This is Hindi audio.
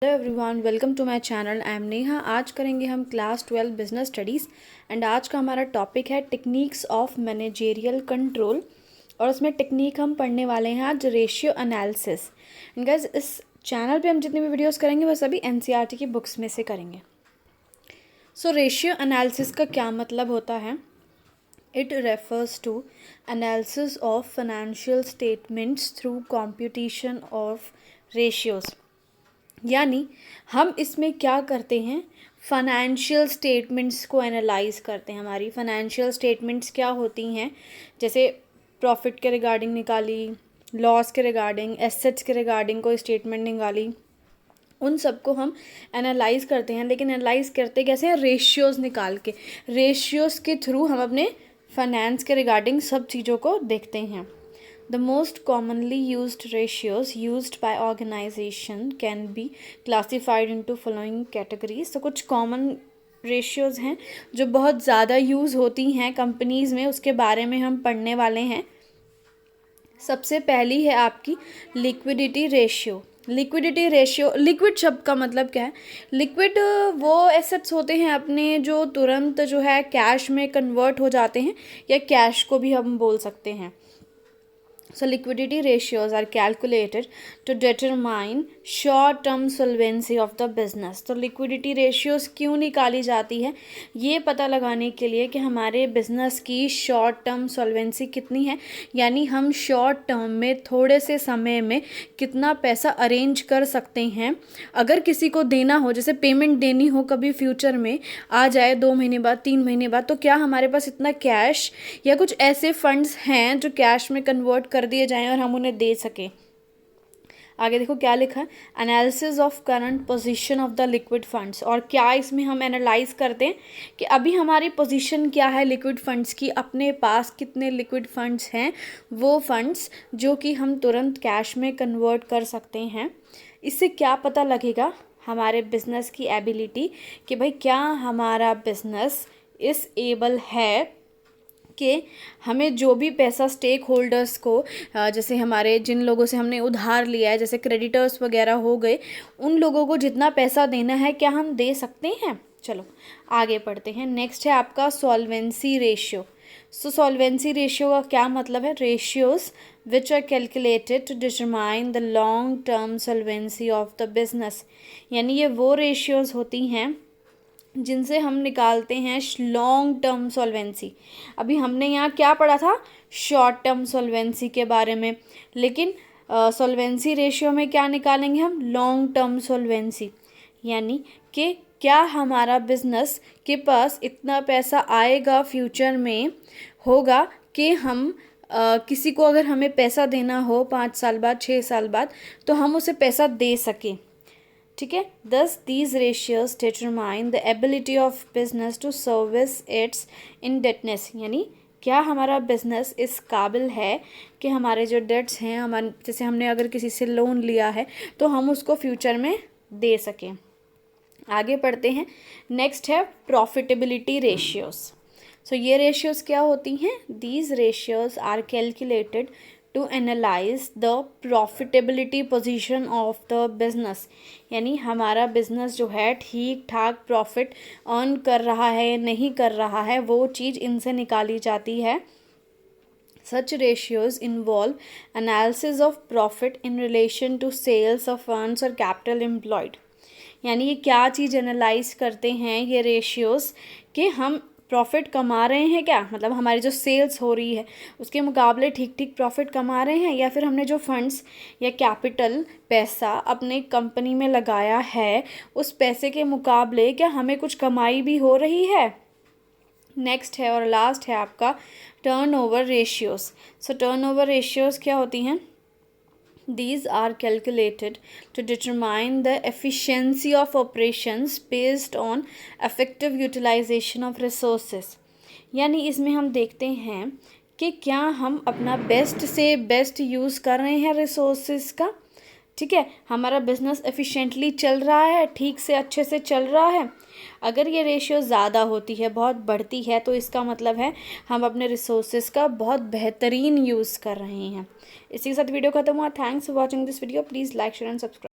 Hello everyone, welcome to my channel. I am Neha. आज करेंगे हम क्लास 12 बिजनेस स्टडीज़ एंड आज का हमारा टॉपिक है टेक्निक्स ऑफ मैनेजेरियल कंट्रोल और उसमें टेक्निक हम पढ़ने वाले हैं आज रेशियो एनालिसिस। एंड गाइस, इस चैनल पे हम जितनी भी वीडियोस करेंगे वो सभी एनसीईआरटी की बुक्स में से करेंगे। सो रेशियो एनालिसिस का क्या मतलब होता है? It refers to analysis of financial statements through computation of ratios। यानी हम इसमें क्या करते हैं, फाइनेंशियल स्टेटमेंट्स को एनालाइज करते हैं। हमारी फाइनेंशियल स्टेटमेंट्स क्या होती हैं, जैसे प्रॉफिट के रिगार्डिंग निकाली, लॉस के रिगार्डिंग, एसेट्स के रिगार्डिंग कोई स्टेटमेंट निकाली, उन सबको हम एनालाइज करते हैं। लेकिन एनालाइज करते कैसे हैं? रेशियोज़ निकाल के। रेशियोज़ के थ्रू हम अपने फाइनेंस के रिगार्डिंग सब चीज़ों को देखते हैं। The most commonly used ratios used by organization can be classified into following categories। तो कुछ कॉमन रेशियोज़ हैं जो बहुत ज़्यादा यूज़ होती हैं कंपनीज़ में, उसके बारे में हम पढ़ने वाले हैं। सबसे पहली है आपकी liquidity ratio. Liquidity ratio, liquid शब्द का मतलब क्या है? लिक्विड वो एसेट्स होते हैं अपने जो तुरंत जो है कैश में कन्वर्ट हो जाते हैं, या कैश को भी हम बोल सकते हैं। So liquidity ratios are calculated to determine short-term solvency of the business। तो liquidity ratios क्यों निकाली जाती है? ये पता लगाने के लिए कि हमारे बिजनेस की शॉर्ट टर्म सॉल्वेंसी कितनी है, यानी हम शॉर्ट टर्म में थोड़े से समय में कितना पैसा अरेंज कर सकते हैं। अगर किसी को देना हो, जैसे पेमेंट देनी हो कभी फ्यूचर में आ जाए, 2 महीने बाद, 3 महीने बाद, तो क्या हमारे पास इतना कैश या कुछ ऐसे फंड्स हैं जो कैश में कन्वर्ट कर दिए जाएं और हम उन्हें दे सकें। आगे देखो क्या लिखा है, analysis of current position of the liquid funds. और क्या इसमें हम एनालाइज करते हैं कि अभी हमारी पोजीशन क्या है लिक्विड फंड्स की, अपने पास कितने लिक्विड फंड्स हैं, वो फंड्स जो कि हम तुरंत कैश में कन्वर्ट कर सकते हैं। इससे क्या पता लगेगा? हमारे बिजनेस की एबिलिटी, कि भाई क्या हमारा बिजनेस इस एबल है कि हमें जो भी पैसा स्टेक होल्डर्स को, जैसे हमारे जिन लोगों से हमने उधार लिया है, जैसे क्रेडिटर्स वगैरह हो गए, उन लोगों को जितना पैसा देना है क्या हम दे सकते हैं। चलो आगे पढ़ते हैं। नेक्स्ट है आपका solvency ratio. So solvency ratio का क्या मतलब है? Ratios which are calculated to determine the long term solvency of the business. यानी ये वो रेशियोज होती हैं जिनसे हम निकालते हैं लॉन्ग टर्म सॉल्वेंसी। अभी हमने यहाँ क्या पढ़ा था? शॉर्ट टर्म सॉल्वेंसी के बारे में, लेकिन सॉल्वेंसी रेशियो में क्या निकालेंगे हम? Long term solvency. यानी कि क्या हमारा बिजनेस के पास इतना पैसा आएगा फ्यूचर में, होगा कि हम किसी को अगर हमें पैसा देना हो 5 साल बाद, 6 साल बाद, तो हम उसे पैसा दे सकें। ठीक है। Thus these ratios determine the ability of business to service its indebtedness. यानी क्या हमारा बिजनेस इस काबिल है कि हमारे जो डेट्स हैं, हमारे जैसे हमने अगर किसी से लोन लिया है तो हम उसको फ्यूचर में दे सकें। आगे पढ़ते हैं। नेक्स्ट है प्रॉफिटेबिलिटी रेशियोज। सो ये रेशियोज क्या होती हैं? These ratios are calculated to analyse the profitability position of the business. यानी हमारा बिजनेस जो है ठीक ठाक प्रॉफिट अर्न कर रहा है, नहीं कर रहा है, वो चीज़ इनसे निकाली जाती है। Such ratios involve analysis of profit in relation to sales of funds or capital employed। यानी ये क्या चीज़ एनालाइज करते हैं ये रेशियोज, कि हम प्रॉफिट कमा रहे हैं क्या, मतलब हमारी जो सेल्स हो रही है उसके मुकाबले ठीक ठीक प्रॉफिट कमा रहे हैं, या फिर हमने जो फंड्स या कैपिटल पैसा अपने कंपनी में लगाया है उस पैसे के मुकाबले क्या हमें कुछ कमाई भी हो रही है। नेक्स्ट है और लास्ट है आपका टर्नओवर रेशियोज। सो टर्नओवर रेशियोज क्या होती हैं? These are calculated to determine the efficiency of operations based on effective utilization of resources। यानी इसमें हम देखते हैं कि क्या हम अपना बेस्ट से बेस्ट यूज़ कर रहे हैं रिसोर्सेज का। ठीक है, हमारा बिजनेस एफिशिएंटली चल रहा है, ठीक से अच्छे से चल रहा है। अगर ये रेशियो ज़्यादा होती है, बहुत बढ़ती है, तो इसका मतलब है हम अपने रिसोर्सेज का बहुत बेहतरीन यूज़ कर रहे हैं। इसी के साथ वीडियो खत्म हुआ। Thanks for watching this video. Please like, share and subscribe.